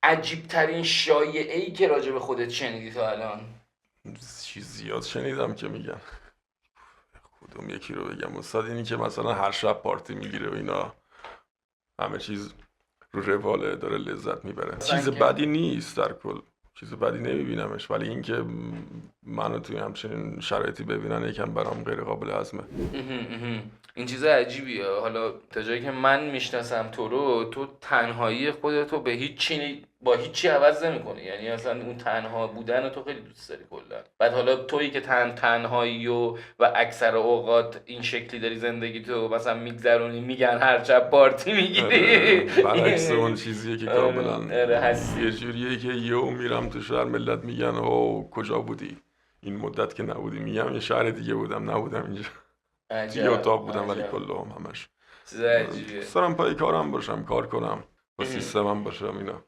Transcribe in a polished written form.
عجیب ترین شایعه‌ای که راجع به خودت شنیدی تا الان؟ چیز زیاد شنیدم که میگن. کدوم یکی رو بگم استاد؟ اینی که مثلا هر شب پارتی میگیره و اینا، همه چیز رو رواله، داره لذت میبره. چیز که بدی نیست در کل، چیز بدی نمیبینمش، ولی اینکه منو توی همچین شرایطی ببینن یکم برام غیر قابل هضمه. این چیز عجیبیه. حالا تا جایی که من میشناسم تو تنهایی خودتو به هیچی با هیچی عوض نمیکنی، یعنی اصلا اون تنها بودن رو تو خیلی دوست داری کلا. بعد حالا تویی که تنهایی و اکثر اوقات این شکلی داری زندگی تو مثلا میگذرونی، میگن هر شب پارتی آره، میگیری. برعکس اون چیزیه که آره کاملا آره یه هستی. جوریه که یهو میرم تو شهر، ملت میگن او کجا بودی این مدت که نبودی، میگم یه شهر دیگه بودم، نبودم اینجا. تو یه عجب اتاق بودم ولی عجب. کلهم همش چیز عجیبیه. دوست دارم پای کارم باشم، کار کنم، با سیستمم باشم اینا.